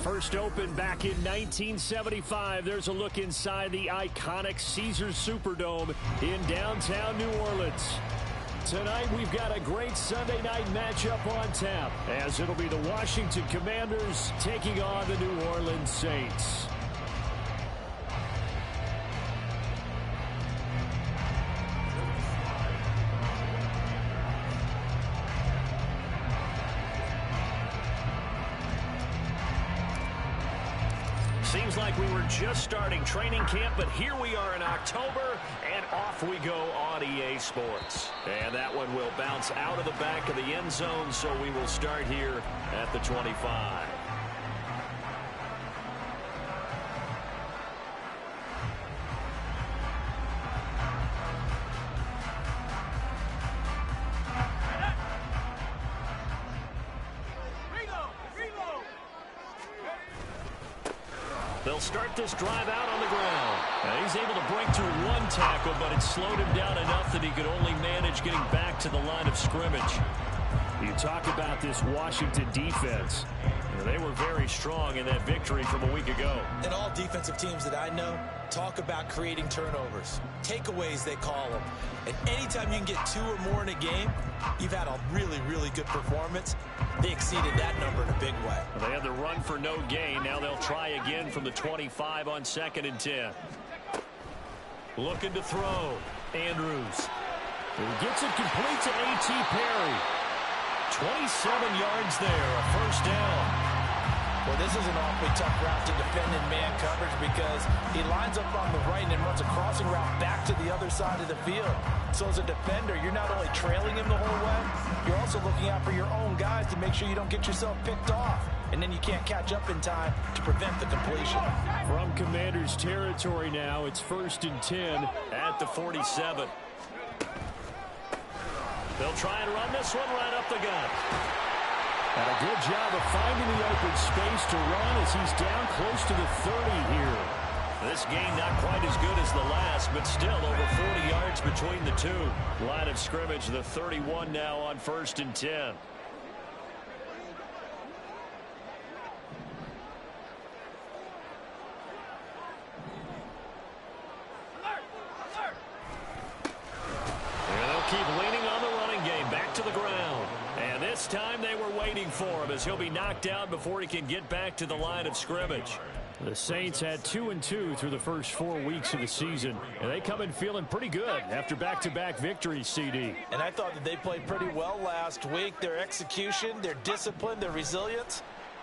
First opened back in 1975. There's a look inside the iconic Caesars Superdome in downtown New Orleans. Tonight, we've got a great Sunday night matchup on tap, as it'll be the Washington Commanders taking on the New Orleans Saints. Seems like we were just starting training camp, but here we are in October, and off we go on EA Sports. And that one will bounce out of the back of the end zone, so we will start here at the 25. They'll start this drive out on the ground. And he's able to break through one tackle, but it slowed him down enough that he could only manage getting back to the line of scrimmage. You talk about this Washington defense. They were very strong in that victory from a week ago. And all defensive teams that I know talk about creating turnovers. Takeaways, they call them. And anytime you can get 2 or more in a game, you've had a really, really good performance. They exceeded that number in a big way. They had the run for no gain. Now they'll try again from the 25 on 2nd and 10. Looking to throw. Andrews. He gets it complete to A.T. Perry. 27 yards there, a first down. Well, this is an awfully tough route to defend in man coverage because he lines up on the right and then runs a crossing route back to the other side of the field. So as a defender, you're not only trailing him the whole way, you're also looking out for your own guys to make sure you don't get yourself picked off. And then you can't catch up in time to prevent the completion. From Commanders territory now, it's 1st and 10 at the 47. They'll try and run this one right up the gut. And a good job of finding the open space to run as he's down close to the 30 here. This game not quite as good as the last, but still over 40 yards between the two. Line of scrimmage, the 31 now on 1st and 10. And they'll keep leaning on the running game, back to the ground. And this time they were waiting for him as he'll be knocked down before he can get back to the line of scrimmage. The Saints had 2-2 through the first 4 weeks of the season, and they come in feeling pretty good after back-to-back victories, CD. And I thought that they played pretty well last week. Their execution, their discipline, their resilience,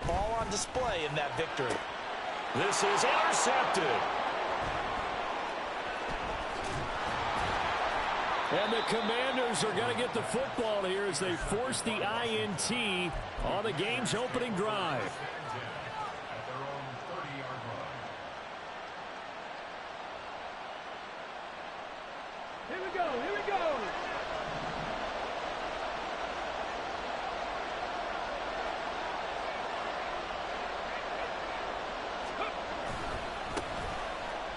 all on display in that victory. This is intercepted. And the Commanders are going to get the football here as they force the INT on the game's opening drive. Here we go, here we go.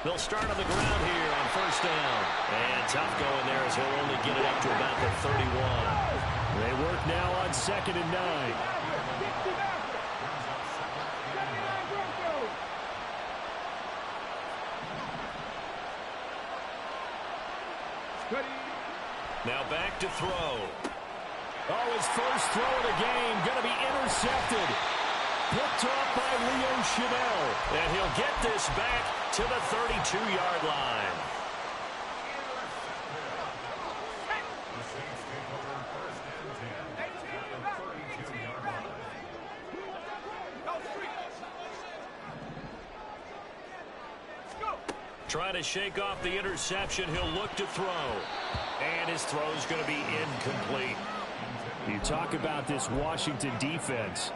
They'll start on the ground here on 1st down. And tough going there as he'll only get it up to about the 31. They work now on 2nd and 9. Now back to throw. Oh, his first throw of the game going to be intercepted. Picked off by Leo Chanel. And he'll get this back to the 32-yard line. Trying to shake off the interception. He'll look to throw. And his throw is going to be incomplete. You talk about this Washington defense.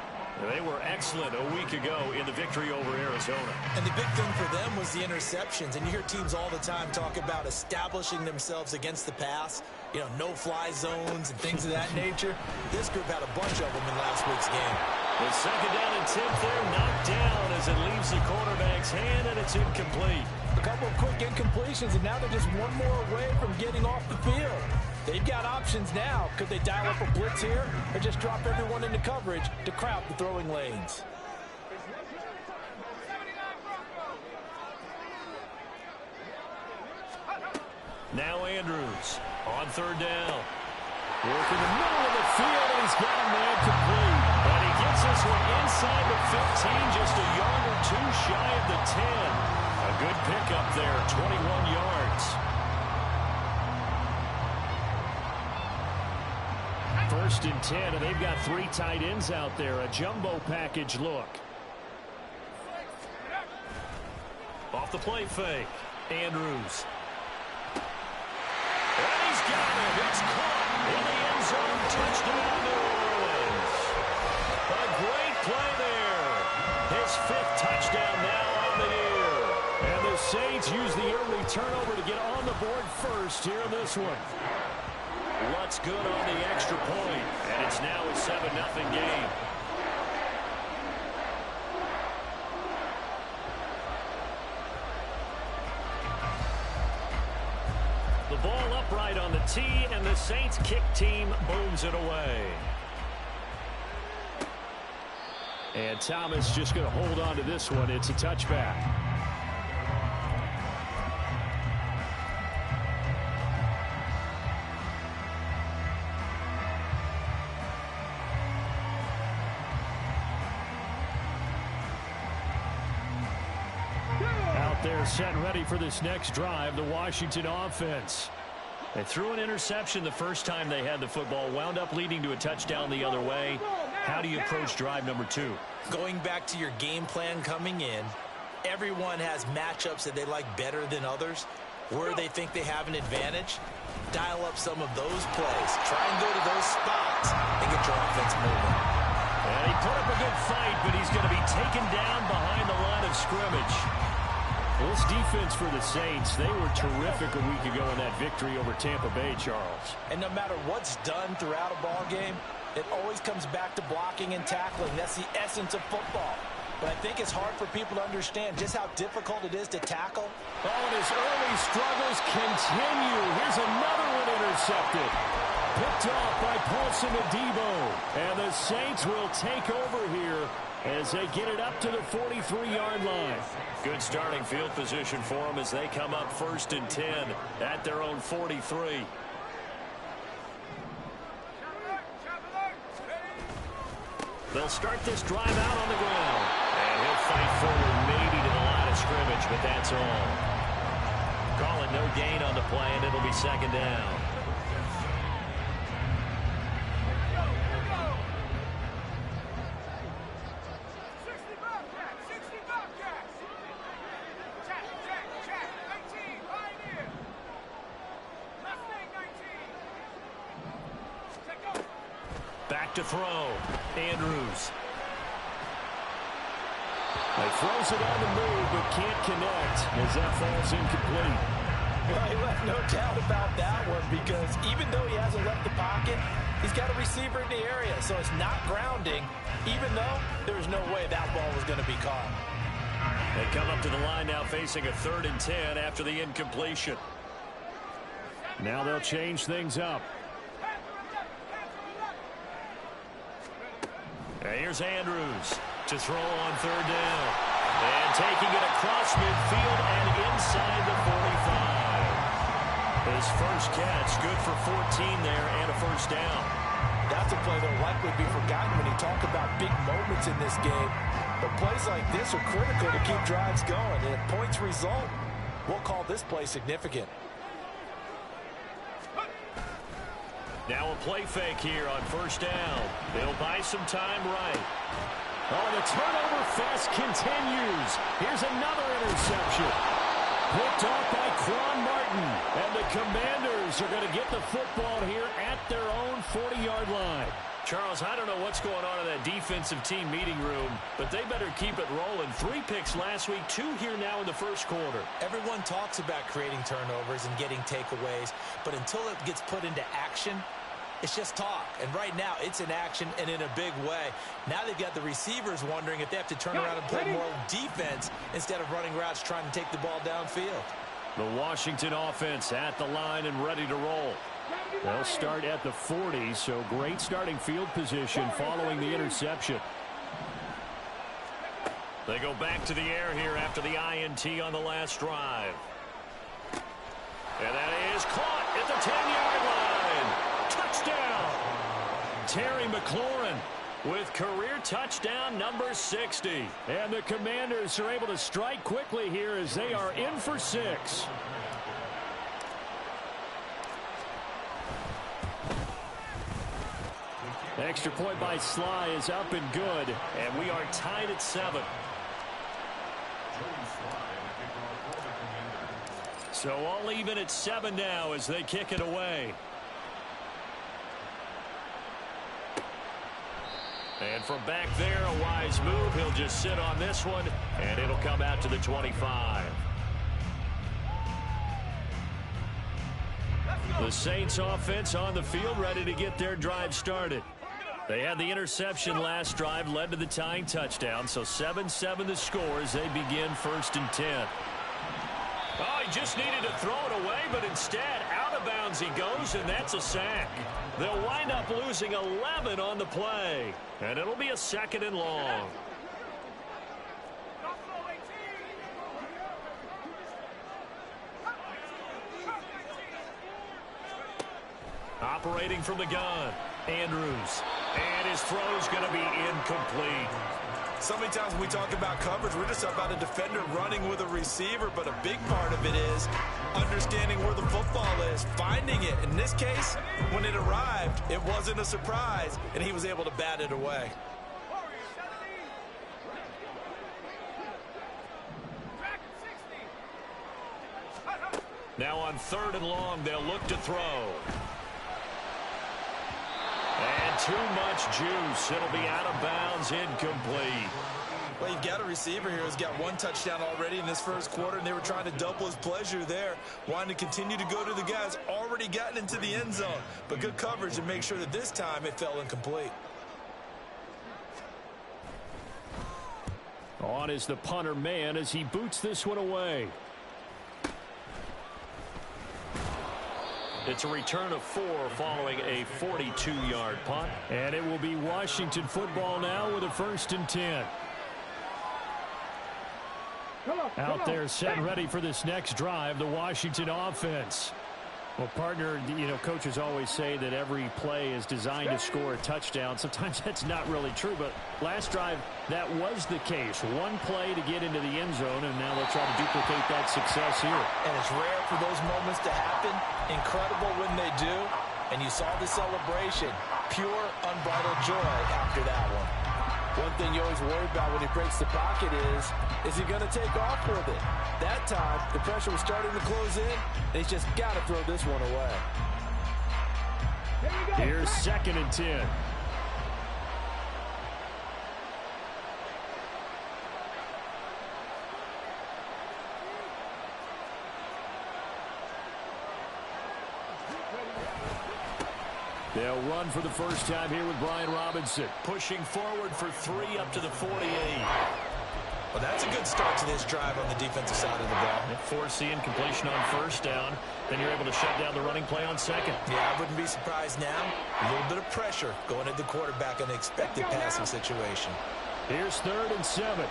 They were excellent a week ago in the victory over Arizona. And the big thing for them was the interceptions. And you hear teams all the time talk about establishing themselves against the pass. You know, no-fly zones and things of that nature. This group had a bunch of them in last week's game. The 2nd down and 10th there, knocked down as it leaves the quarterback's hand, and it's incomplete. A couple of quick incompletions, and now they're just one more away from getting off the field. They've got options now. Could they dial up a blitz here or just drop everyone into coverage to crowd the throwing lanes? Now Andrews on third down. Working the middle of the field, and he's got a man complete. And he gets this one inside the 15, just a yard or two shy of the 10. A good pickup there, 21 yards. First and 10, and they've got 3 tight ends out there. A jumbo package look. Off the play fake, Andrews. And he's got it. It's caught in the end zone. Touchdown, New Orleans. A great play there. His 5th touchdown now on the year. And the Saints use the early turnover to get on the board first here in this one. What's good on the extra point? And it's now a 7-0 game. The ball upright on the tee, and the Saints kick team booms it away. And Thomas just going to hold on to this one. It's a touchback. They're set and ready for this next drive, the Washington offense. They threw an interception the first time they had the football, wound up leading to a touchdown the other way. How do you approach drive number 2? Going back to your game plan coming in, everyone has matchups that they like better than others. Where they think they have an advantage, dial up some of those plays. Try and go to those spots and get your offense moving. And he put up a good fight, but he's going to be taken down behind the line of scrimmage. This defense for the Saints, they were terrific a week ago in that victory over Tampa Bay, Charles. And no matter what's done throughout a ball game, it always comes back to blocking and tackling. That's the essence of football. But I think it's hard for people to understand just how difficult it is to tackle. Oh, and his early struggles continue. Here's another one intercepted. Picked off by Paulson Adebo. And the Saints will take over here as they get it up to the 43-yard line. Good starting field position for them as they come up 1st and 10 at their own 43. They'll start this drive out on the ground. And he'll fight forward maybe to the line of scrimmage, but that's all. Call it no gain on the play, and it'll be 2nd down. Back to throw. Andrews. He throws it on the move, but can't connect as that falls incomplete. Well, he left no doubt about that one because even though he hasn't left the pocket, he's got a receiver in the area, so it's not grounding, even though there was no way that ball was going to be caught. They come up to the line now facing a 3rd and 10 after the incompletion. Now they'll change things up. And here's Andrews to throw on 3rd down. And taking it across midfield and inside the 45. His first catch, good for 14 there and a 1st down. That's a play that will likely be forgotten when you talk about big moments in this game. But plays like this are critical to keep drives going. And if points result, we'll call this play significant. Now a play fake here on 1st down. They'll buy some time right. Oh, the turnover fest continues. Here's another interception. Picked off by Quan Martin. And the Commanders are going to get the football here at their own 40-yard line. Charles, I don't know what's going on in that defensive team meeting room, but they better keep it rolling. 3 picks last week, 2 here now in the 1st quarter. Everyone talks about creating turnovers and getting takeaways, but until it gets put into action, it's just talk. And right now, it's in action and in a big way. Now they've got the receivers wondering if they have to turn around and play more defense instead of running routes trying to take the ball downfield. The Washington offense at the line and ready to roll. They'll start at the 40, so great starting field position following the interception. They go back to the air here after the INT on the last drive. And that is caught at the 10-yard line. Touchdown. Terry McLaurin with career touchdown number 60. And the Commanders are able to strike quickly here as they are in for 6. Extra point by Sly is up and good, and we are tied at 7. So all even at 7 now as they kick it away. And from back there, a wise move. He'll just sit on this one, and it'll come out to the 25. The Saints offense on the field, ready to get their drive started. They had the interception last drive, led to the tying touchdown, so 7-7 the score as they begin 1st and 10. Oh, he just needed to throw it away, but instead, out of bounds he goes, and that's a sack. They'll wind up losing 11 on the play, and it'll be a 2nd and long. Operating from the gun, Andrews. And his throw's going to be incomplete. So many times when we talk about coverage, we're just about a defender running with a receiver, but a big part of it is understanding where the football is, finding it. In this case, when it arrived, it wasn't a surprise, and he was able to bat it away. Now on 3rd and long, they'll look to throw. And too much juice. It'll be out of bounds, incomplete. Well, you've got a receiver here who's got 1 touchdown already in this first quarter, and they were trying to double his pleasure there, wanting to continue to go to the guys already gotten into the end zone. But good coverage to make sure that this time it fell incomplete. On is the punter man as he boots this one away. It's a return of 4 following a 42-yard punt. And it will be Washington football now with a 1st and 10. Out there set and ready for this next drive, the Washington offense. Well, partner, you know, coaches always say that every play is designed to score a touchdown. Sometimes that's not really true, but last drive, that was the case. 1 play to get into the end zone, and now they'll try to duplicate that success here. And it's rare for those moments to happen. Incredible when they do. And you saw the celebration. Pure, unbridled joy after that one. One thing you always worry about when he breaks the pocket is he going to take off with it? That time, the pressure was starting to close in, and he's just got to throw this one away. Here's 2nd and 10. They'll run for the first time here with Brian Robinson. Pushing forward for 3 up to the 48. Well, that's a good start to this drive on the defensive side of the ball. Force the incompletion on 1st down. Then you're able to shut down the running play on 2nd. Yeah, I wouldn't be surprised now. A little bit of pressure going at the quarterback in an expected passing situation. Here's 3rd and 7.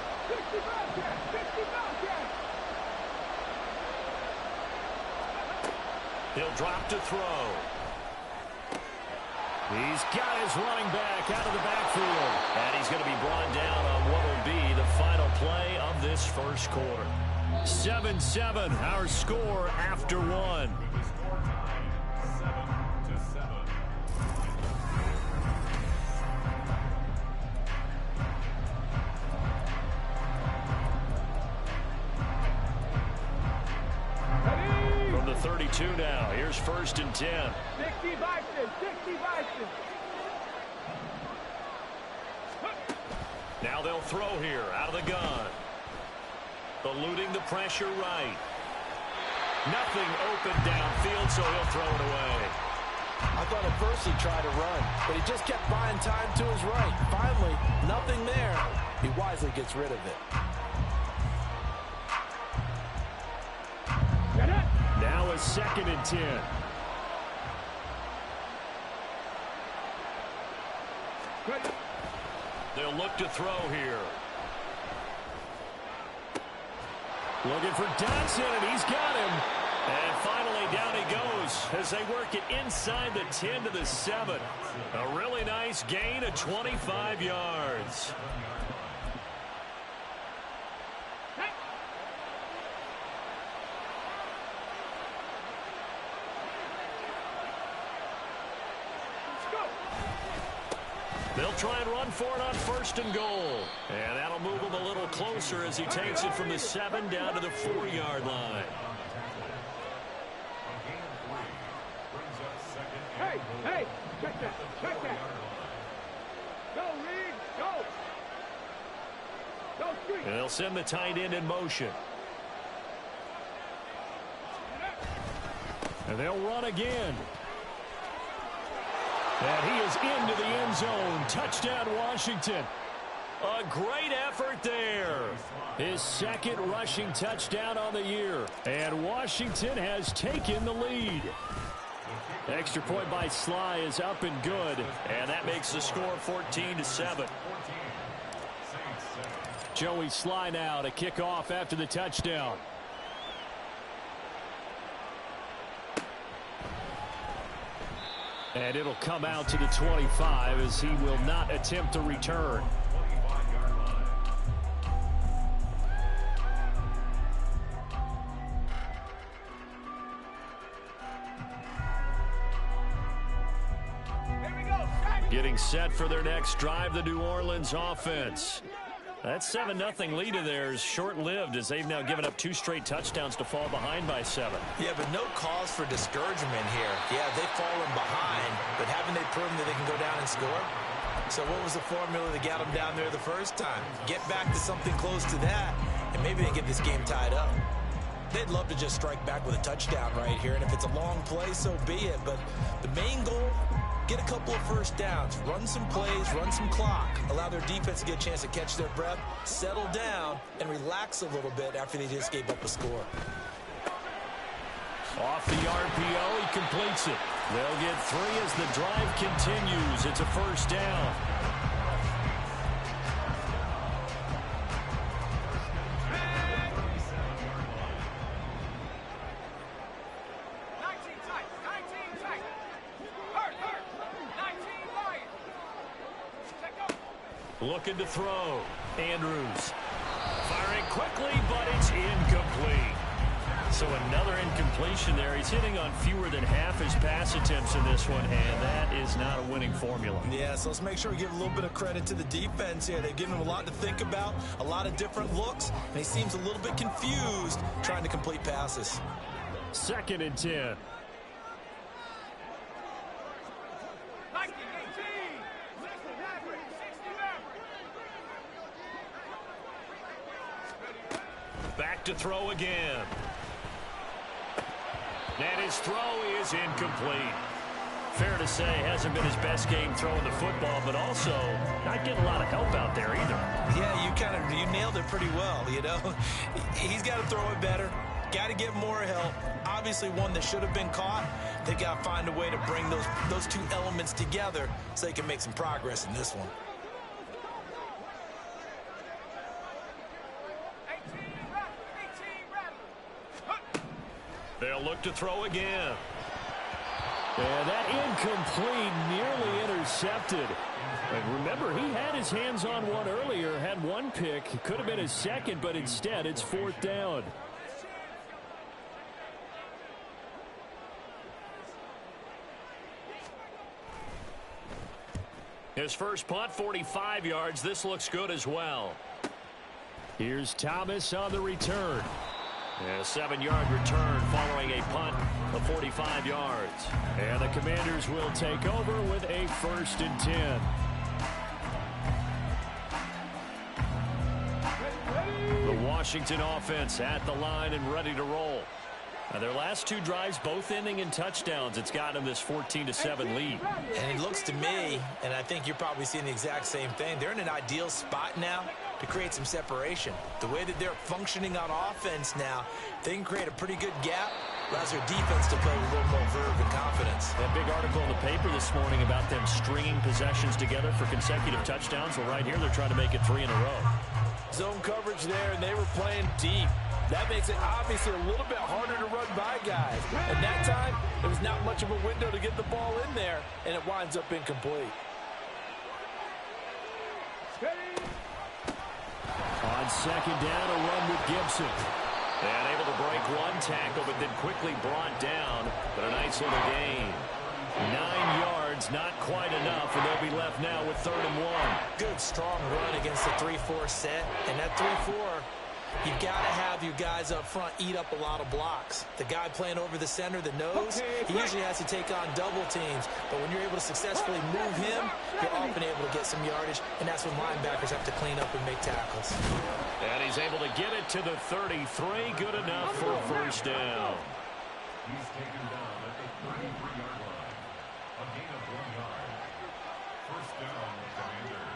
He'll drop to throw. He's got his running back out of the backfield. And he's going to be brought down on what will be the final play of this first quarter. 7-7, our score after 1. From the 32 now, here's 1st and 10. 60 Bison, 60 Bison. Now they'll throw here out of the gun. Eluding the pressure right. Nothing open downfield, so he'll throw it away. I thought at first he'd try to run, but he just kept buying time to his right. Finally, nothing there. He wisely gets rid of it. Now a 2nd and 10. They'll look to throw here. Looking for Dodson, and he's got him. And finally down he goes goes as they work it inside the 10 to the 7. A really nice gain of 25 yards. They'll try and run for it on 1st and goal. And that'll move him a little closer as he takes it from the 7 down to the 4-yard line. Hey, check that. Go, Reed, go. Go, Street. And they'll send the tight end in motion. And they'll run again. And he is into the end zone. Touchdown, Washington. A great effort there. His 2nd rushing touchdown on the year. And Washington has taken the lead. Extra point by Sly is up and good. And that makes the score 14-7. Joey Sly now to kick off after the touchdown. And it'll come out to the 25 as he will not attempt to return. Getting set for their next drive, the New Orleans offense. That 7-0 lead of theirs short-lived as they've now given up 2 straight touchdowns to fall behind by 7. Yeah, but no cause for discouragement here. Yeah, they've fallen behind, but haven't they proven that they can go down and score? So what was the formula that got them down there the first time? Get back to something close to that, and maybe they get this game tied up. They'd love to just strike back with a touchdown right here, and if it's a long play, so be it. But the main goal, get a couple of first downs, run some plays, run some clock, allow their defense to get a chance to catch their breath, settle down, and relax a little bit after they just gave up a score. Off the RPO, he completes it. They'll get 3 as the drive continues. It's a first down. Looking to throw. Andrews firing quickly, but it's incomplete. So another incompletion there. He's hitting on fewer than half his pass attempts in this one, and that is not a winning formula. Yeah, so let's make sure we give a little bit of credit to the defense here. They've given him a lot to think about, a lot of different looks, and he seems a little bit confused trying to complete passes. 2nd and 10. Back to throw again. And his throw is incomplete. Fair to say, hasn't been his best game throwing the football, but also not getting a lot of help out there either. Yeah, you nailed it pretty well, you know. He's got to throw it better. Got to get more help. Obviously one that should have been caught. They've got to find a way to bring those 2 elements together so they can make some progress in this one. They'll look to throw again. And that incomplete, nearly intercepted. And remember, he had his hands on one earlier, had 1 pick. It could have been his 2nd, but instead it's 4th down. His first punt, 45 yards. This looks good as well. Here's Thomas on the return. And a 7-yard return following a punt of 45 yards. And the Commanders will take over with a 1st and 10. The Washington offense at the line and ready to roll. Now their last 2 drives, both ending in touchdowns. It's gotten them this 14-7 lead. And it looks to me, and I think you're probably seeing the exact same thing, they're in an ideal spot now to create some separation. The way that they're functioning on offense now, they can create a pretty good gap, allows their defense to play with a little more verve and confidence. That big article in the paper this morning about them stringing possessions together for consecutive touchdowns. Well, right here they're trying to make it 3 in a row. Zone coverage there, and they were playing deep. That makes it obviously a little bit harder to run by guys. At that time, there was not much of a window to get the ball in there, and it winds up incomplete. On second down, a run with Gibson. And able to break one tackle, but then quickly brought down. But a nice little gain. 9 yards, not quite enough, and they'll be left now with 3rd and 1. Good, strong run against the 3-4 set. And that 3-4, you've got to have your guys up front eat up a lot of blocks. The guy playing over the center, the nose, he usually has to take on double teams. But when you're able to successfully move him, you're often able to get some yardage, and that's when linebackers have to clean up and make tackles. And he's able to get it to the 33. Good enough for a first down. He's taken down at the 33-yard line. A gain of 1 yard. First down, Commanders.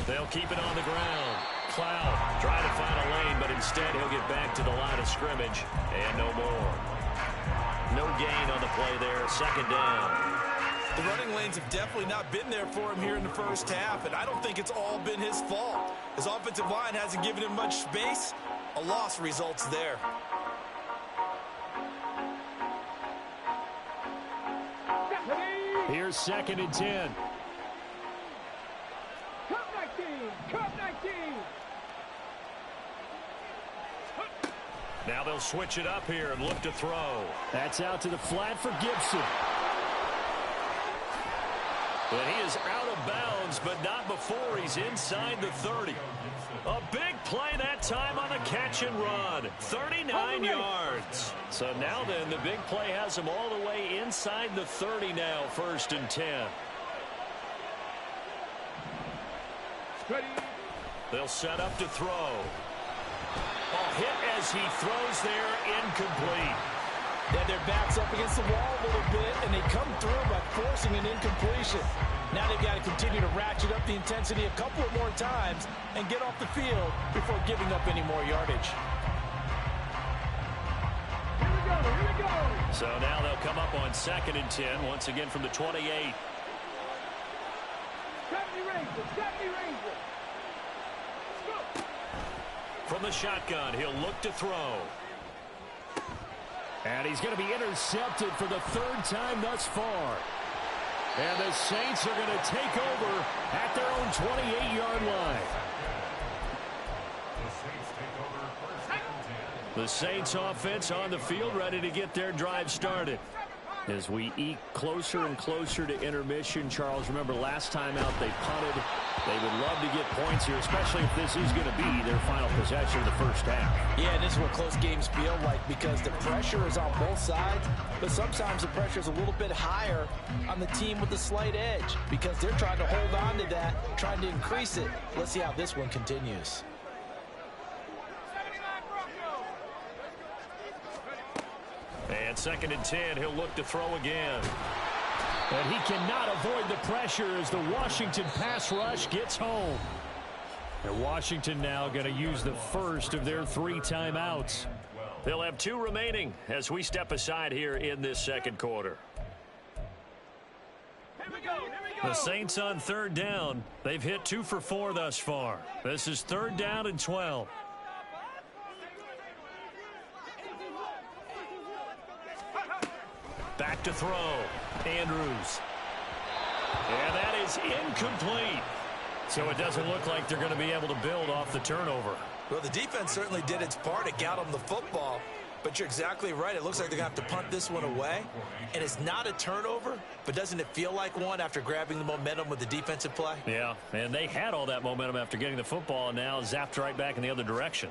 They'll keep it on the ground. Cloud trying to find a lane, but instead he'll get back to the line of scrimmage. And no more. No gain on the play there. 2nd down. The running lanes have definitely not been there for him here in the first half, and I don't think it's all been his fault. His offensive line hasn't given him much space. A loss results there. Here's 2nd and 10. Cup 19! Cup 19! Now they'll switch it up here and look to throw. That's out to the flat for Gibson. And he is out of bounds, but not before he's inside the 30. A big play that time on the catch and run. 39 yards. So now then, the big play has him all the way inside the 30 now, 1st and 10. They'll set up to throw. A hit as he throws there, incomplete. Then their back's up against the wall a little bit, and they come through by forcing an incompletion. Now they've got to continue to ratchet up the intensity a couple of more times and get off the field before giving up any more yardage. Here we go, here we go! So now they'll come up on 2nd and 10, once again from the 28. 70 Rangers, 70 Rangers! Go! From the shotgun, he'll look to throw. And he's going to be intercepted for the 3rd time thus far. And the Saints are going to take over at their own 28-yard line. The Saints take over 1st and 10. The Saints offense on the field ready to get their drive started. As we eke closer and closer to intermission, Charles, remember last time out they punted. They would love to get points here, especially if this is going to be their final possession of the first half. Yeah, this is what close games feel like because the pressure is on both sides, but sometimes the pressure is a little bit higher on the team with the slight edge because they're trying to hold on to that, trying to increase it. Let's see how this one continues. And 2nd and 10, he'll look to throw again. And he cannot avoid the pressure as the Washington pass rush gets home. And Washington now going to use the first of their 3 timeouts. They'll have 2 remaining as we step aside here in this 2nd quarter. Here we go, here we go! The Saints on 3rd down. They've hit 2 for 4 thus far. This is 3rd down and 12. Back to throw. Andrews. And that is incomplete. So it doesn't look like they're going to be able to build off the turnover. Well, the defense certainly did its part. It got them the football. But you're exactly right. It looks like they're going to have to punt this one away. And it's not a turnover, but doesn't it feel like one after grabbing the momentum with the defensive play? Yeah, and they had all that momentum after getting the football and now zapped right back in the other direction.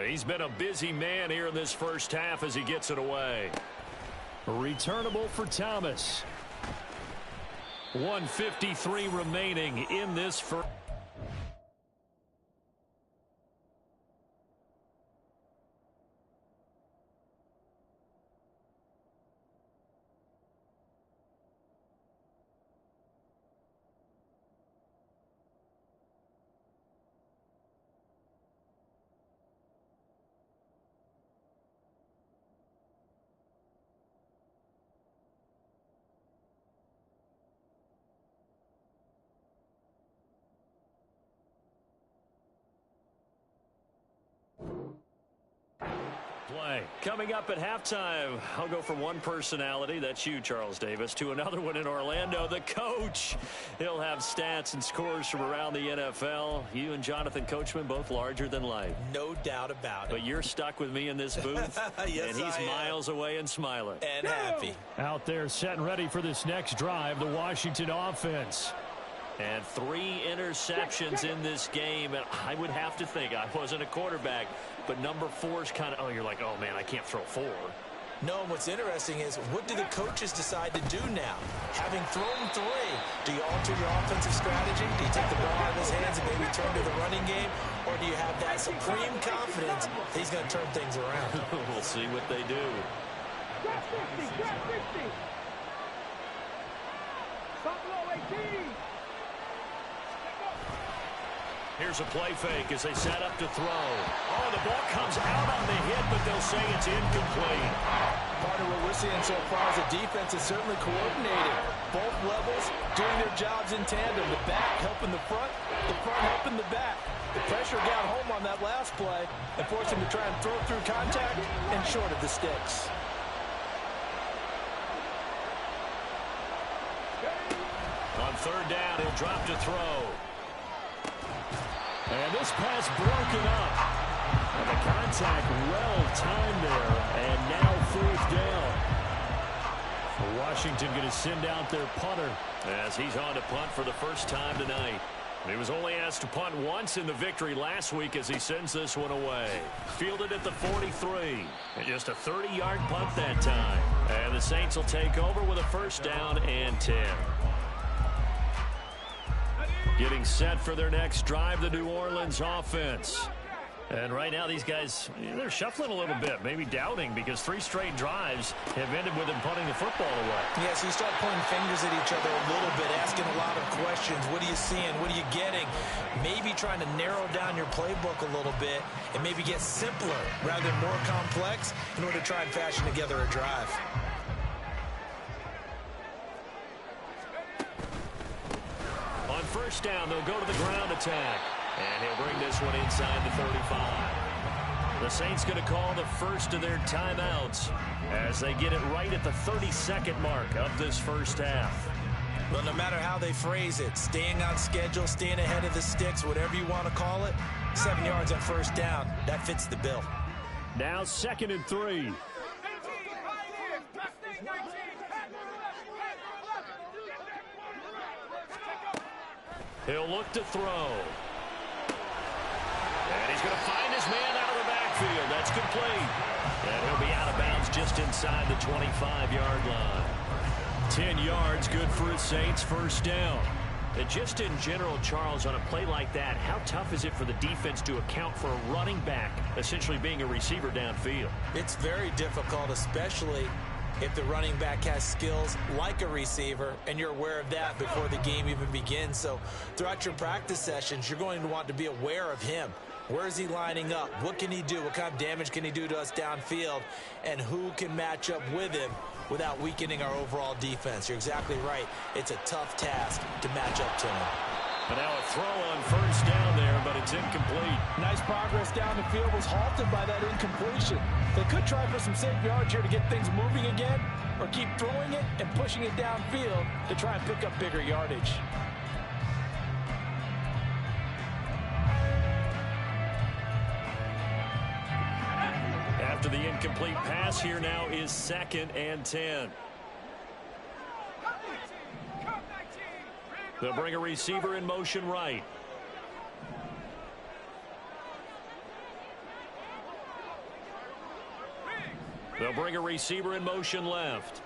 He's been a busy man here in this first half as he gets it away. Returnable for Thomas. 1:53 remaining in this first. play. Coming up at halftime, I'll go from one personality, that's you, Charles Davis, to another one in Orlando, the coach. He'll have stats and scores from around the NFL. You and Jonathan Coachman both larger than life. No doubt about it. But you're stuck with me in this booth, yes, and he's miles away and smiling. And happy. Out there set and ready for this next drive, the Washington offense. And 3 interceptions in this game. And I would have to think, I wasn't a quarterback, but number 4 is kind of, oh, you're like, oh, man, I can't throw 4. No, and what's interesting is, what do the coaches decide to do now? Having thrown 3, do you alter your offensive strategy? Do you take the ball out of his hands and maybe turn to the running game? Or do you have that supreme confidence that he's going to turn things around? We'll see what they do. Drop 50, drop 50. Stop below 18. Here's a play fake as they set up to throw. Oh, the ball comes out on the hit, but they'll say it's incomplete. Part of what we're seeing so far is the defense is certainly coordinated. Both levels doing their jobs in tandem. The back helping the front helping the back. The pressure got home on that last play and forced him to try and throw through contact and short of the sticks. On 3rd down, he'll drop to throw. And this pass broken up. And the contact well-timed there. And now 4th down. Washington going to send out their punter. As he's on to punt for the first time tonight. He was only asked to punt once in the victory last week as he sends this one away. Fielded at the 43. And just a 30-yard punt that time. And the Saints will take over with a 1st down and 10. Getting set for their next drive, the New Orleans offense. And right now, these guys, they're shuffling a little bit, maybe doubting, because 3 straight drives have ended with them punting the football away. Yeah, so you start pointing fingers at each other a little bit, asking a lot of questions. What are you seeing? What are you getting? Maybe trying to narrow down your playbook a little bit and maybe get simpler rather than more complex in order to try and fashion together a drive. On 1st down, they'll go to the ground attack. And he'll bring this one inside the 35. The Saints going to call the first of their timeouts as they get it right at the 32nd mark of this first half. Well, no matter how they phrase it, staying on schedule, staying ahead of the sticks, whatever you want to call it, 7 yards on 1st down, that fits the bill. Now 2nd and 3. He'll look to throw. And he's going to find his man out of the backfield. That's complete. And he'll be out of bounds just inside the 25-yard line. 10 yards, good for his Saints, 1st down. And just in general, Charles, on a play like that, how tough is it for the defense to account for a running back essentially being a receiver downfield? It's very difficult, especially if the running back has skills like a receiver, and you're aware of that before the game even begins. So throughout your practice sessions, you're going to want to be aware of him. Where is he lining up? What can he do? What kind of damage can he do to us downfield? And who can match up with him without weakening our overall defense? You're exactly right. It's a tough task to match up to him. But now a throw on 1st down there, but it's incomplete. Nice progress down the field, was halted by that incompletion. They could try for some safe yards here to get things moving again, or keep throwing it and pushing it downfield to try and pick up bigger yardage. After the incomplete pass, here now is 2nd and 10. They'll bring a receiver in motion right. They'll bring a receiver in motion left.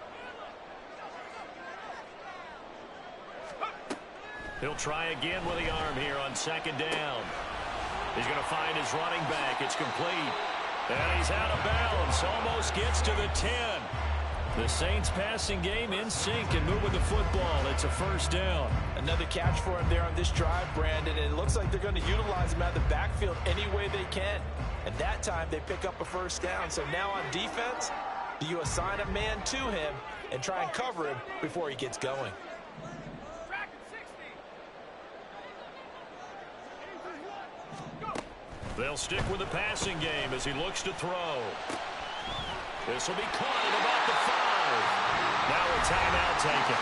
He'll try again with the arm here on 2nd down. He's going to find his running back. It's complete. And he's out of bounds. Almost gets to the 10. The Saints passing game in sync and moving the football. It's a 1st down. Another catch for him there on this drive, Brandon, and it looks like they're going to utilize him out of the backfield any way they can. And that time they pick up a 1st down. So now on defense, do you assign a man to him and try and cover him before he gets going? They'll stick with the passing game as he looks to throw. This will be caught at about the 5. Now a timeout taken.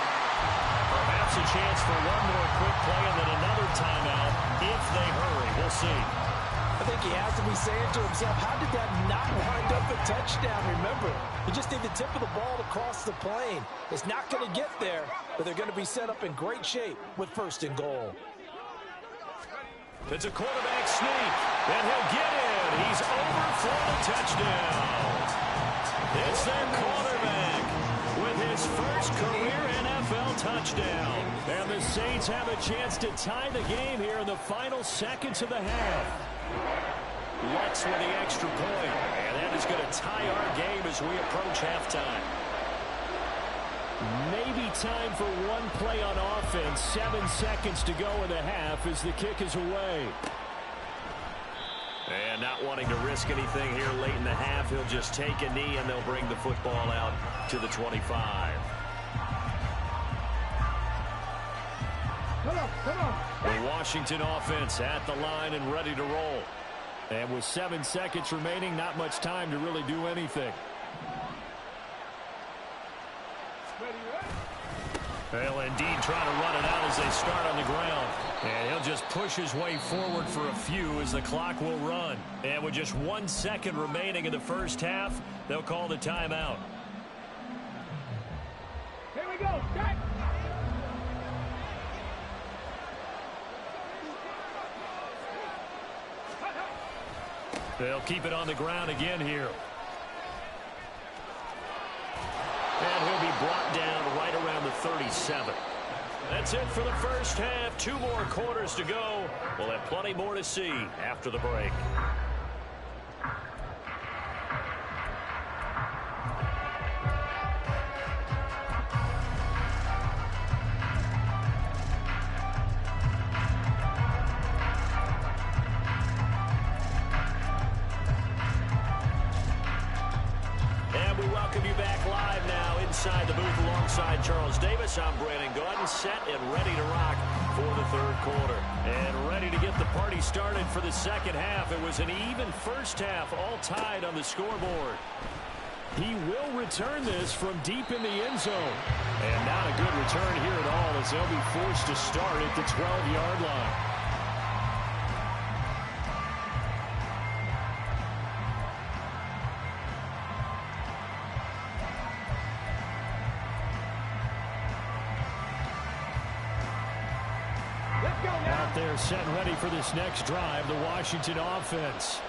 Perhaps a chance for one more quick play and then another timeout if they hurry. We'll see. I think he has to be saying to himself, how did that not wind up a touchdown? Remember, you just need the tip of the ball to cross the plane. It's not going to get there, but they're going to be set up in great shape with 1st and goal. It's a quarterback sneak, and he'll get in. He's over for the touchdown. It's their quarterback with his first career NFL touchdown. And the Saints have a chance to tie the game here in the final seconds of the half. Lutz with the extra point, and that is going to tie our game as we approach halftime. Maybe time for one play on offense. 7 seconds to go in the half as the kick is away. And not wanting to risk anything here late in the half, he'll just take a knee and they'll bring the football out to the 25. The Washington offense at the line and ready to roll. And with 7 seconds remaining, not much time to really do anything. They'll indeed try to run it out as they start on the ground. And he'll just push his way forward for a few as the clock will run. And with just 1 second remaining in the first half, they'll call the timeout. Here we go. Start. They'll keep it on the ground again here. And he'll be brought down right around the 37. That's it for the first half. 2 more quarters to go. We'll have plenty more to see after the break. Inside the booth alongside Charles Davis, I'm Brandon Gaudin, set and ready to rock for the 3rd quarter. And ready to get the party started for the second half. It was an even first half, all tied on the scoreboard. He will return this from deep in the end zone. And not a good return here at all as they'll be forced to start at the 12-yard line. Out there set and ready for this next drive, the Washington offense.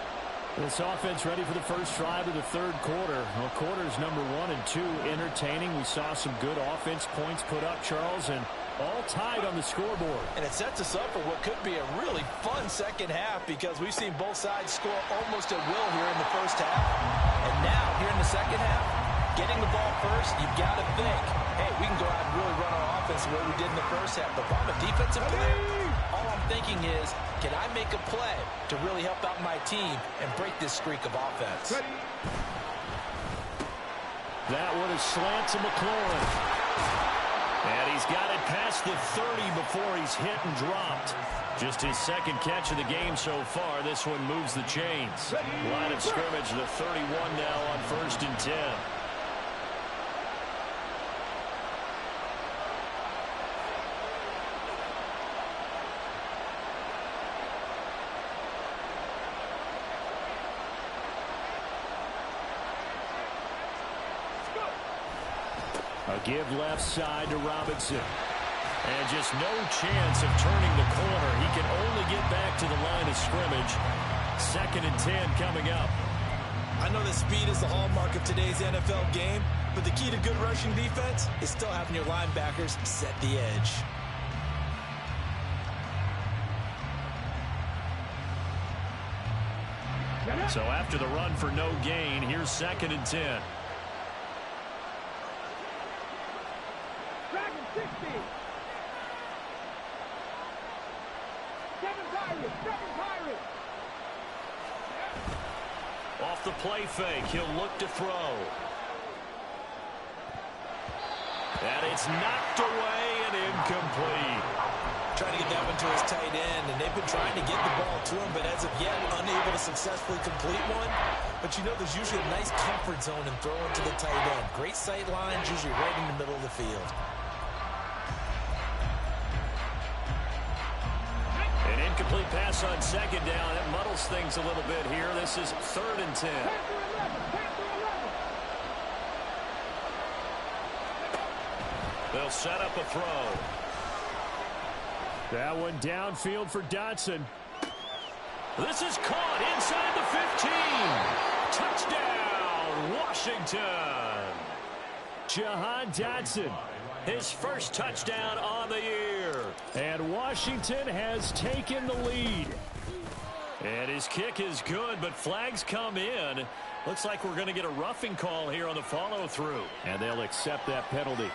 This offense ready for the first drive of the 3rd quarter. Well, quarters number 1 and 2 entertaining. We saw some good offense points put up, Charles, and all tied on the scoreboard. And it sets us up for what could be a really fun second half because we've seen both sides score almost at will here in the first half. And now, here in the second half, getting the ball first, you've got to think, hey, we can go out and really run our offense the way we did in the first half. But if I'm a defensive player, all I'm thinking is, can I make a play to really help out my team and break this streak of offense? That one is slant to McLaurin. And he's got it past the 30 before he's hit and dropped. Just his 2nd catch of the game so far. This one moves the chains. Line of scrimmage, the 31 now on 1st and 10. A give left side to Robinson. And just no chance of turning the corner. He can only get back to the line of scrimmage. 2nd and 10 coming up. I know that speed is the hallmark of today's NFL game, but the key to good rushing defense is still having your linebackers set the edge. So after the run for no gain, here's 2nd and 10. Dragon 60. 7 Pirates. 7 Pirates. Off the play fake, he'll look to throw. And it's knocked away and incomplete. trying to get that one to his tight end, and they've been trying to get the ball to him, but as of yet, unable to successfully complete one. But you know, there's usually a nice comfort zone in throwing to the tight end. Great sight lines, usually right in the middle of the field. An incomplete pass on second down. It muddles things a little bit here. This is 3rd and 10. They'll set up a throw. That one downfield for Dotson. This is caught inside the 15. Touchdown, Washington. Jahan Dotson, his first touchdown on the year. And Washington has taken the lead. And his kick is good, but flags come in. Looks like we're going to get a roughing call here on the follow-through. And they'll accept that penalty.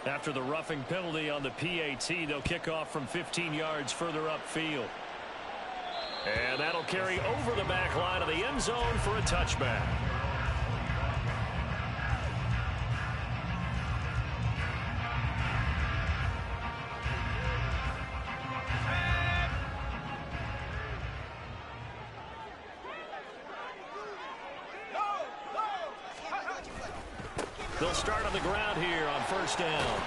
After the roughing penalty on the PAT, they'll kick off from 15 yards further upfield. And that'll carry over the back line of the end zone for a touchback. They'll start on the ground here on 1st down.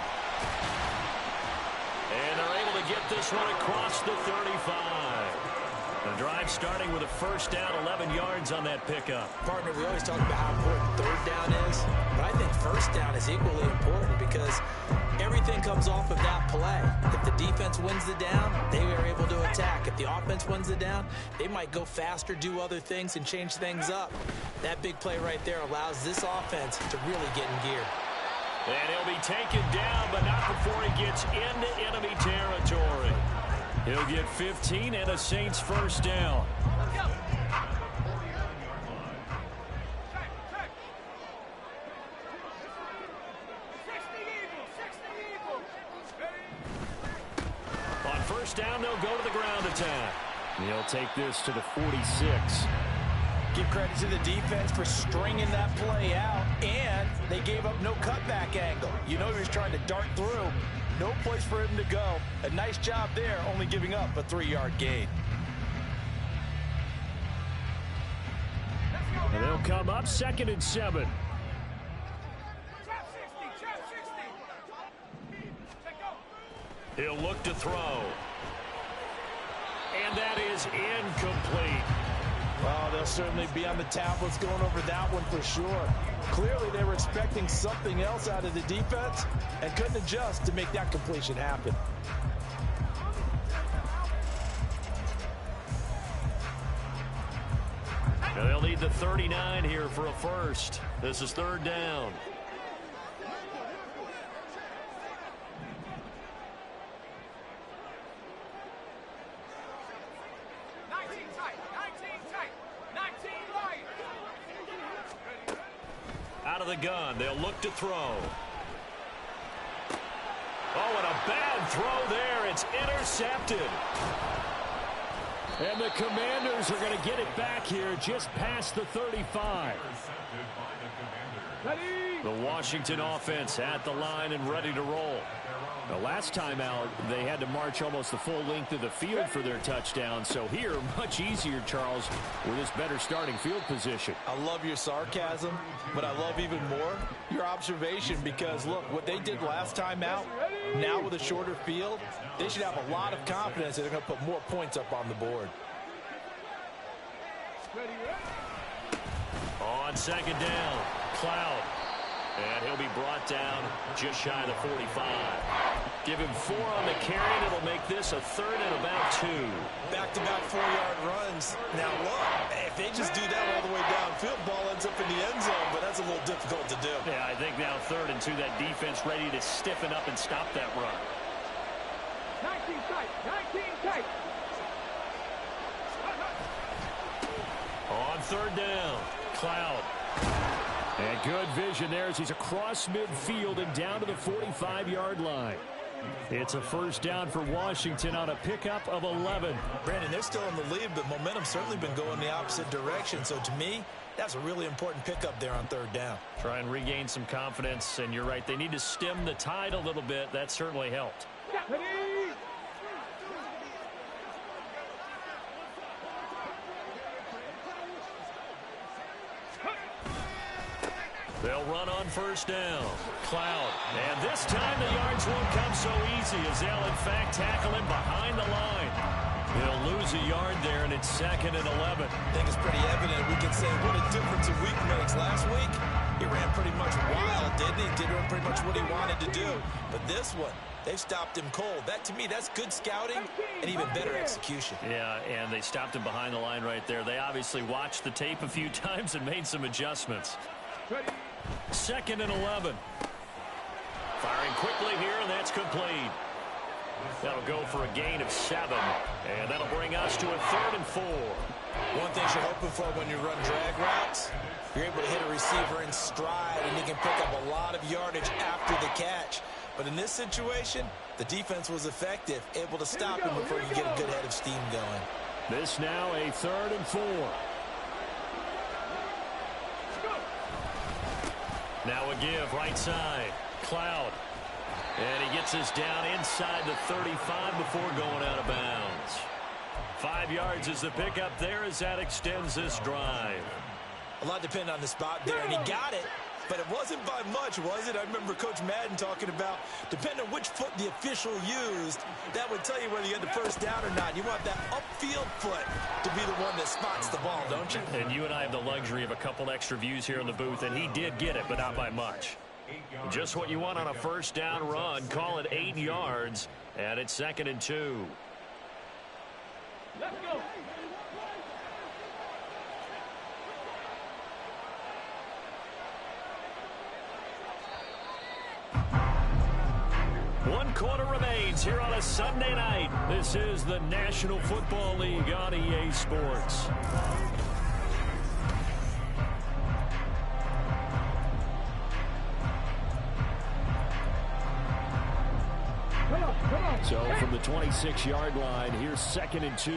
And they're able to get this one across the 35. The drive starting with a 1st down, 11 yards on that pickup. Partner, we always talk about how important 3rd down is, but I think 1st down is equally important because everything comes off of that play. If the defense wins the down, they are able to attack. If the offense wins the down, they might go faster, do other things, and change things up. That big play right there allows this offense to really get in gear. And he'll be taken down, but not before he gets into enemy territory. He'll get 15 and a Saints 1st down. On 1st down, they'll go to the ground attack. He'll take this to the 46. Give credit to the defense for stringing that play out, and they gave up no cutback angle. You know he was trying to dart through. No place for him to go. A nice job there, only giving up a 3-yard gain. And they'll come up 2nd and 7. He'll look to throw. And that is incomplete. Well, they'll certainly be on the tablets going over that one for sure. Clearly, they were expecting something else out of the defense and couldn't adjust to make that completion happen. Now they'll need the 39 here for a 1st. This is 3rd down. Out of the gun, they'll look to throw. Oh, and a bad throw there. It's intercepted. And the Commanders are going to get it back here just past the 35. The Washington offense at the line and ready to roll. The last time out, they had to march almost the full length of the field for their touchdown. So here, much easier, Charles, with this better starting field position. I love your sarcasm, but I love even more your observation because, look, what they did last time out, now with a shorter field, they should have a lot of confidence that they're going to put more points up on the board. On 2nd down, Cloud. And he'll be brought down just shy of the 45. Give him 4 on the carry, and it'll make this a 3rd and about 2. Back-to-back 4-yard runs. Now, look, if they just do that all the way downfield, ball ends up in the end zone, but that's a little difficult to do. Yeah, I think now 3rd and 2, that defense ready to stiffen up and stop that run. 19 tight, 19 tight. On 3rd down, Cloud. And good vision there as he's across midfield and down to the 45-yard line. It's a first down for Washington on a pickup of 11. Brandon, they're still in the lead, but momentum's certainly been going the opposite direction. So to me, that's a really important pickup there on third down. Try and regain some confidence, and you're right. They need to stem the tide a little bit. That certainly helped. They'll run on first down. Cloud. And this time the yards won't come so easy as they'll, in fact, tackle him behind the line. He'll lose a yard there, and it's 2nd and 11. I think it's pretty evident. We can say what a difference a week makes. Last week, he ran pretty much wild, didn't he? Did pretty much what he wanted to do. But this one, they've stopped him cold. That, to me, that's good scouting and even better execution. Yeah, and they stopped him behind the line right there. They obviously watched the tape a few times and made some adjustments. 2nd and 11. Firing quickly here, and that's complete. That'll go for a gain of 7, and that'll bring us to a 3rd and 4. One thing you're hoping for when you run drag routes, you're able to hit a receiver in stride, and you can pick up a lot of yardage after the catch. But in this situation, the defense was effective, able to stop him before you get a good head of steam going. This now a 3rd and 4. Now a give, right side. Cloud. And he gets us down inside the 35 before going out of bounds. 5 yards is the pickup there as that extends this drive. A lot depended on the spot there, and he got it, but it wasn't by much, was it? I remember Coach Madden talking about, depending on which foot the official used, that would tell you whether you had the first down or not. You want that upfield foot to be the one that spots the ball, don't you? And you and I have the luxury of a couple extra views here in the booth, and he did get it, but not by much. Just what you want on a first down run. Call it 8 yards, and it's 2nd and 2. Let's go. One quarter remains here on a Sunday night. This is the National Football League on EA Sports. So from the 26-yard line, here's 2nd and 2.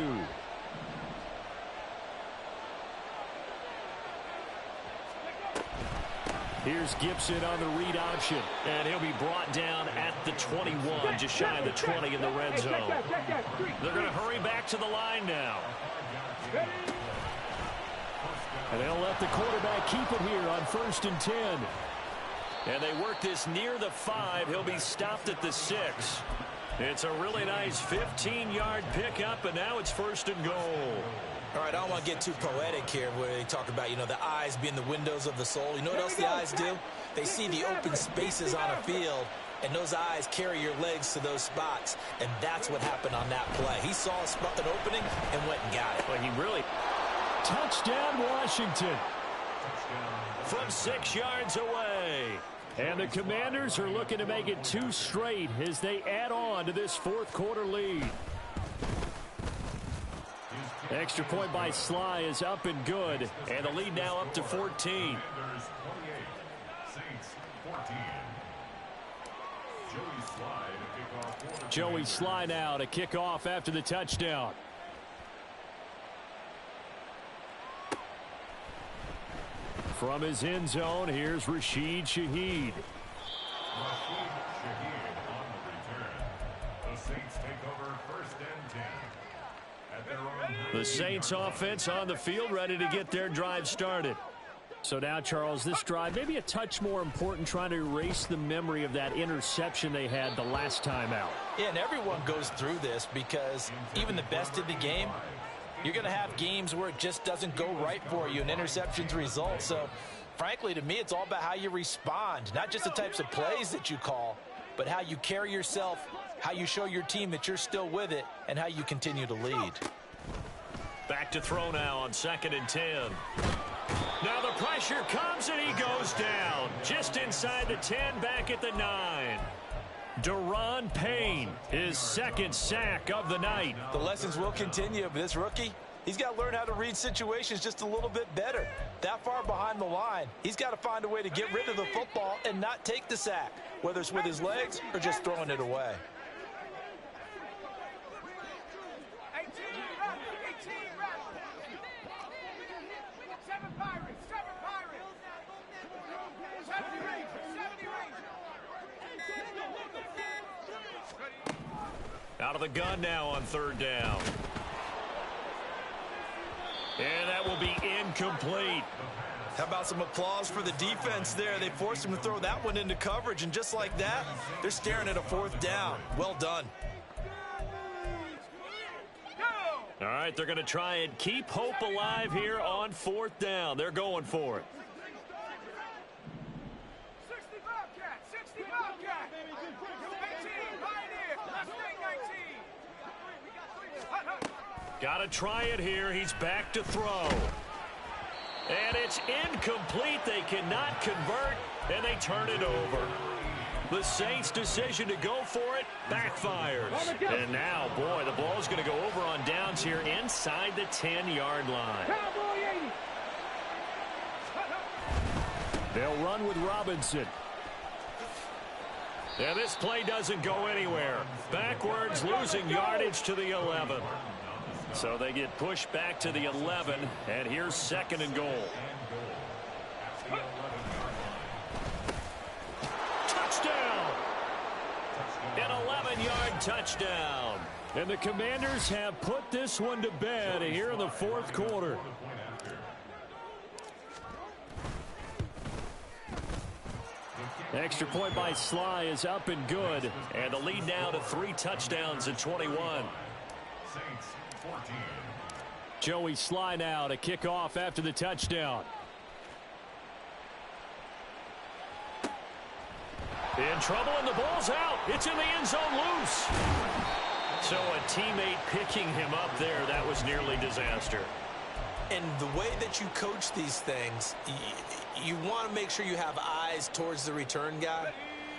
Here's Gibson on the read option, and he'll be brought down at the 21, just shy of the 20 in the red zone. They're going to hurry back to the line now. And they'll let the quarterback keep it here on 1st and 10. And they work this near the 5. He'll be stopped at the 6. It's a really nice 15-yard pickup, and now it's 1st and goal. All right, I don't want to get too poetic here where they talk about, you know, the eyes being the windows of the soul. You know what else the eyes do? They see the open spaces on a field, and those eyes carry your legs to those spots, and that's what happened on that play. He saw an opening and went and got it. Well, he really... Touchdown, Washington. From 6 yards away. And the Commanders are looking to make it 2 straight as they add on to this 4th quarter lead. Extra point by Sly is up and good, and the lead now up to 14. Joey Sly now to kick off after the touchdown. From his end zone, here's Rashid Shaheed. The Saints offense on the field, ready to get their drive started. So now, Charles, this drive maybe a touch more important, trying to erase the memory of that interception they had the last time out. Yeah, and everyone goes through this because even the best in the game, you're going to have games where it just doesn't go right for you and interceptions result. So, frankly, to me, it's all about how you respond, not just the types of plays that you call, but how you carry yourself, how you show your team that you're still with it, and how you continue to lead. Back to throw now on 2nd and 10. Now the pressure comes and he goes down. Just inside the 10, back at the 9. Deron Payne, his 2nd sack of the night. The lessons will continue, but this rookie, he's got to learn how to read situations just a little bit better. That far behind the line, he's got to find a way to get rid of the football and not take the sack, whether it's with his legs or just throwing it away. the gun now on third down. And that will be incomplete. How about some applause for the defense there? They forced him to throw that one into coverage, and just like that, they're staring at a fourth down. Well done. All right, they're going to try and keep hope alive here on fourth down. They're going for it. 65 cat, 65 cat. 18, right here. Let's take 19. Got to try it here. He's back to throw. And it's incomplete. They cannot convert, and they turn it over. The Saints' decision to go for it backfires. And now, boy, the ball's going to go over on downs here inside the 10-yard line. They'll run with Robinson. And this play doesn't go anywhere. Backwards, losing yardage to the 11. So they get pushed back to the 11, and here's second and goal. Touchdown! An 11-yard touchdown. And the Commanders have put this one to bed here in the fourth quarter. Extra point by Sly is up and good. And the lead now to 3 touchdowns at 21. Joey Sly now to kick off after the touchdown. In trouble, and the ball's out. It's in the end zone loose. So a teammate picking him up there, that was nearly disaster. And the way that you coach these things, you want to make sure you have eyes towards the return guy,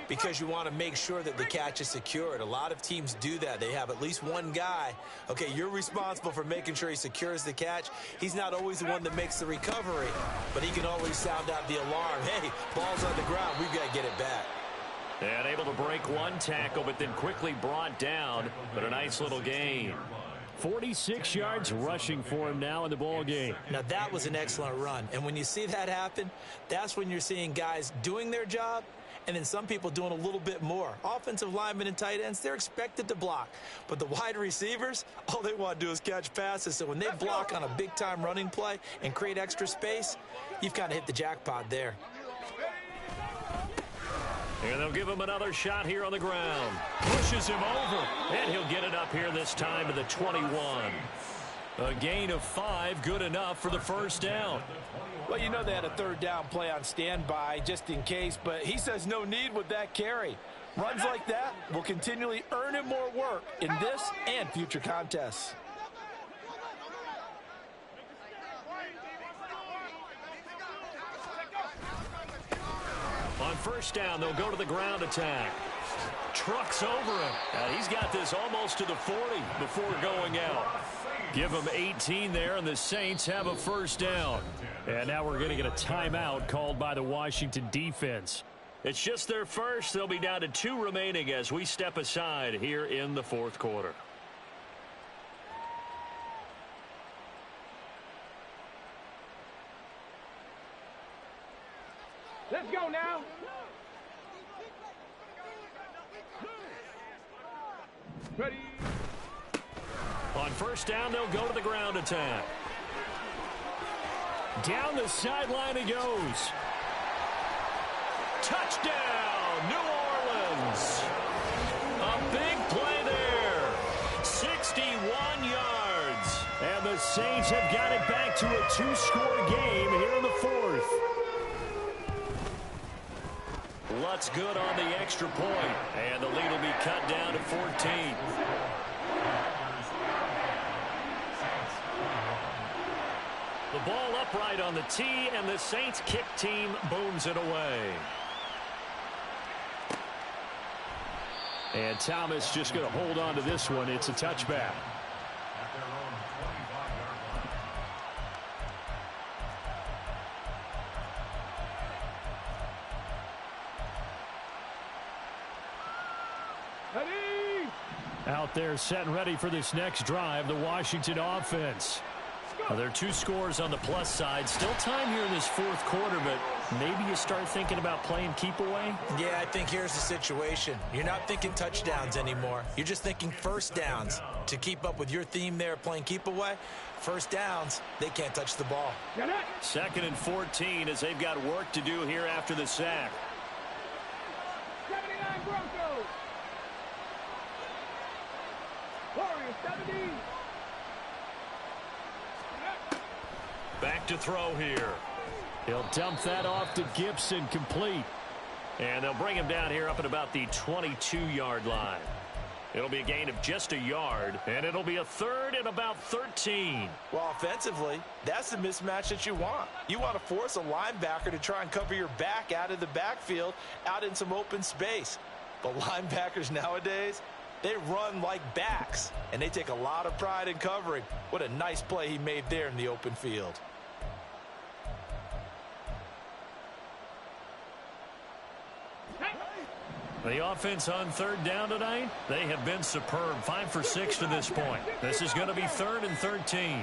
because you want to make sure that the catch is secured. A lot of teams do that. They have at least one guy. Okay, you're responsible for making sure he secures the catch. He's not always the one that makes the recovery, but he can always sound out the alarm. Hey, ball's on the ground. We've got to get it back. And able to break one tackle, but then quickly brought down. But a nice little gain. 46 yards rushing for him now in the ball game. Now, that was an excellent run. And when you see that happen, that's when you're seeing guys doing their job, and then some people doing a little bit more. Offensive linemen and tight ends, they're expected to block. But the wide receivers, all they want to do is catch passes. So when they block on a big-time running play and create extra space, you've kind of hit the jackpot there. And they'll give him another shot here on the ground. Pushes him over, and he'll get it up here this time to the 21. A gain of 5, good enough for the first down. Well, you know they had a third down play on standby just in case, but he says no need with that carry. Runs like that will continually earn him more work in this and future contests. On first down, they'll go to the ground attack. Trucks over him. He's got this almost to the 40 before going out. Give him 18 there, and the Saints have a first down. And now we're going to get a timeout called by the Washington defense. It's just their first. They'll be down to 2 remaining as we step aside here in the fourth quarter. Let's go now. Ready. On first down, they'll go to the ground attack. Down the sideline he goes. Touchdown, New Orleans. A big play there. 61 yards. And the Saints have got it back to a 2-score game here in the fourth. Lutz good on the extra point, and the lead will be cut down to 14. The ball upright on the tee, and the Saints kick team booms it away. And Thomas just going to hold on to this one. It's a touchback. Ready. Out there set and ready for this next drive, the Washington offense. Well, there are 2 scores on the plus side. Still time here in this fourth quarter, but maybe you start thinking about playing keep away? Yeah, I think here's the situation. You're not thinking touchdowns anymore. You're just thinking first downs. To keep up with your theme there playing keep away, first downs, they can't touch the ball. 2nd and 14 as they've got work to do here after the sack. 79 Broncos. Warriors 70. Back to throw here. He'll dump that off to Gibson, complete. And they'll bring him down here up at about the 22-yard line. It'll be a gain of just a yard, and it'll be a 3rd and about 13. Well, offensively, that's the mismatch that you want. You want to force a linebacker to try and cover your back out of the backfield, out in some open space. But linebackers nowadays, they run like backs, and they take a lot of pride in covering. What a nice play he made there in the open field. The offense on 3rd down tonight, they have been superb. 5 for 6 to this point. This is going to be 3rd and 13.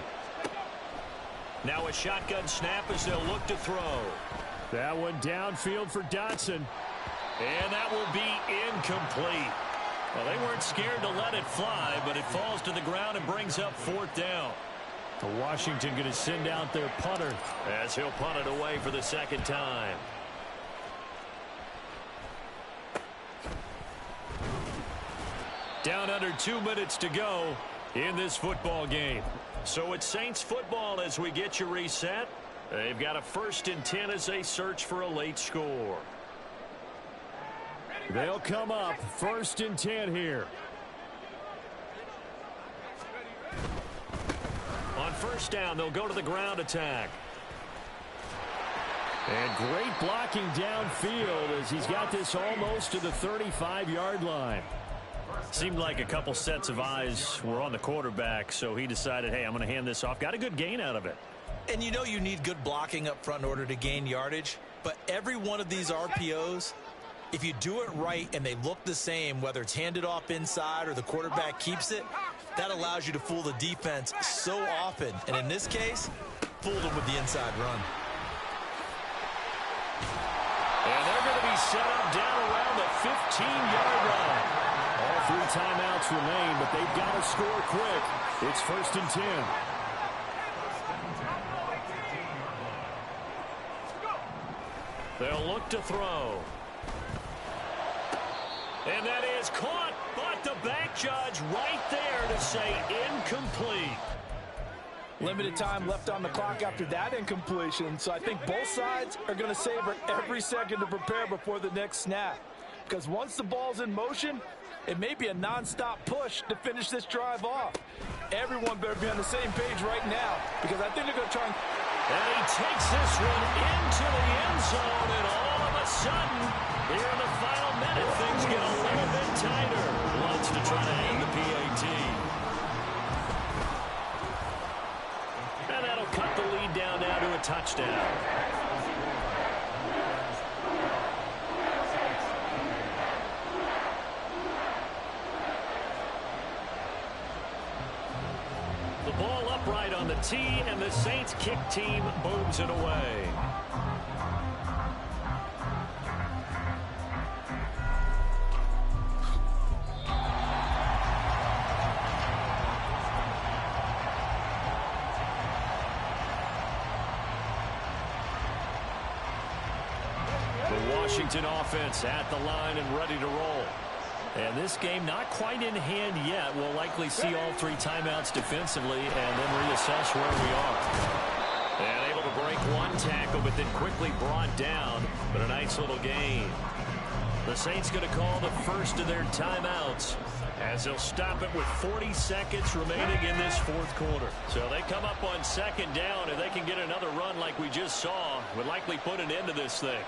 Now a shotgun snap as they'll look to throw. That one downfield for Dotson. And that will be incomplete. Well, they weren't scared to let it fly, but it falls to the ground and brings up 4th down. Washington going to send out their punter as he'll punt it away for the 2nd time. Down under 2 minutes to go in this football game. So it's Saints football as we get you reset. They've got a 1st and 10 as they search for a late score. They'll come up 1st and 10 here. On 1st down, they'll go to the ground attack. And great blocking downfield as he's got this almost to the 35-yard line. Seemed like a couple sets of eyes were on the quarterback, so he decided, hey, I'm going to hand this off. Got a good gain out of it. And you know you need good blocking up front in order to gain yardage, but every one of these RPOs, if you do it right and they look the same, whether it's handed off inside or the quarterback keeps it, that allows you to fool the defense so often. And in this case, fooled them with the inside run. And they're going to be set up down around the 15-yard line. All 3 timeouts remain, but they've got to score quick. It's 1st and 10. They'll look to throw. And that is caught, but the back judge right there to say incomplete. Limited time left on the clock after that incompletion, so I think both sides are going to savor every second to prepare before the next snap. Because once the ball's in motion, it may be a nonstop push to finish this drive off. Everyone better be on the same page right now, because I think they're going to try and... And he takes this one into the end zone, and all of a sudden, here in the final minute, things get a little bit tighter. Wants to try to end the PAT. And that'll cut the lead down now to a touchdown. The ball upright on the tee, and the Saints kick team moves it away. The Washington offense at the line and ready to roll. And this game not quite in hand yet. We'll likely see all 3 timeouts defensively and then reassess where we are. And able to break 1 tackle, but then quickly brought down. But a nice little gain. The Saints going to call the first of their timeouts as they'll stop it with 40 seconds remaining in this fourth quarter. So they come up on 2nd down, and they can get another run like we just saw. Would likely put an end to this thing.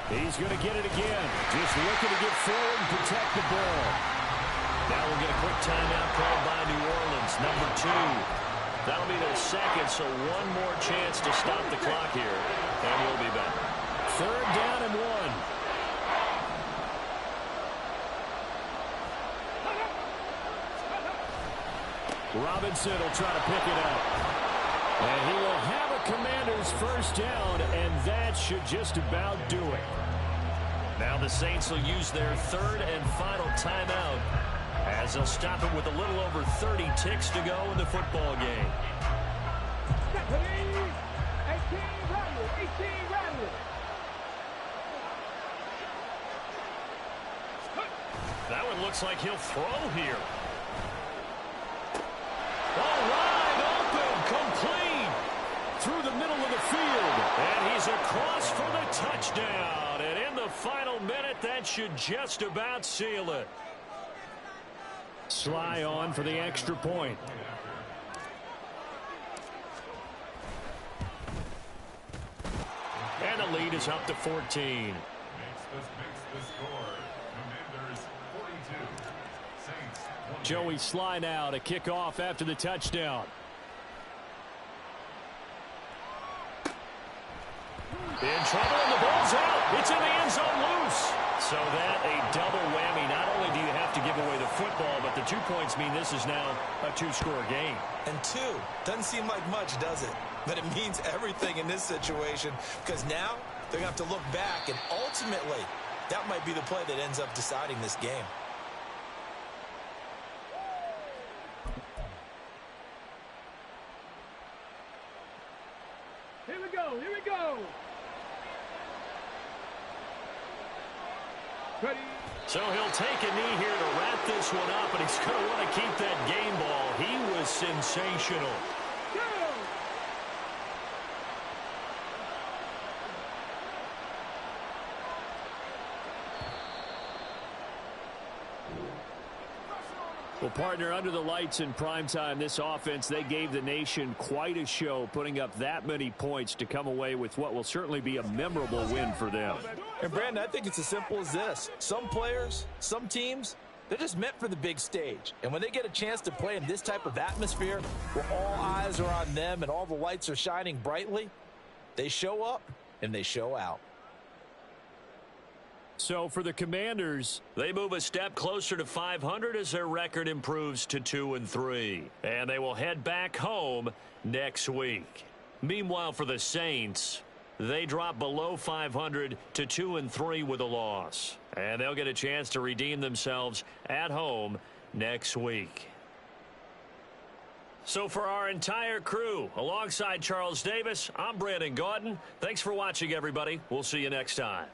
He's going to get it again. Just looking to get forward and protect the ball. Now we'll get a quick timeout called by New Orleans, number 2. That'll be their 2nd, so 1 more chance to stop the clock here. And we'll be back. 3rd down and 1. Robinson will try to pick it up. And he will have a Commanders first down, and that should just about do it. Now the Saints will use their third and final timeout as they'll stop it with a little over 30 ticks to go in the football game. 18 rattle, 18 rattle. That one looks like he'll throw here. Oh, wide open, complete through the middle of the field. And he's across for the touchdown. And in the final minute, that should just about seal it. Sly on for the extra point. And the lead is up to 14. Makes the score. Commanders 42. Saints 28. Joey Sly now to kick off after the touchdown. In trouble, and the ball's out. It's in the end zone loose. So that a double whammy. Not only do you have to give away the football, but the 2 points mean this is now a two-score game. And two doesn't seem like much, does it? But it means everything in this situation, because now they're going to have to look back, and ultimately that might be the play that ends up deciding this game. Here we go, here we go. Ready. So he'll take a knee here to wrap this one up, and he's going to want to keep that game ball. He was sensational. Go. Well, partner, under the lights in primetime, this offense, they gave the nation quite a show, putting up that many points to come away with what will certainly be a memorable win for them. And, Brandon, I think it's as simple as this. Some players, some teams, they're just meant for the big stage. And when they get a chance to play in this type of atmosphere where all eyes are on them and all the lights are shining brightly, they show up and they show out. So for the Commanders, they move a step closer to 500 as their record improves to 2-3. And they will head back home next week. Meanwhile, for the Saints, they drop below 500 to 2-3 with a loss. And they'll get a chance to redeem themselves at home next week. So for our entire crew, alongside Charles Davis, I'm Brandon Gaudin. Thanks for watching, everybody. We'll see you next time.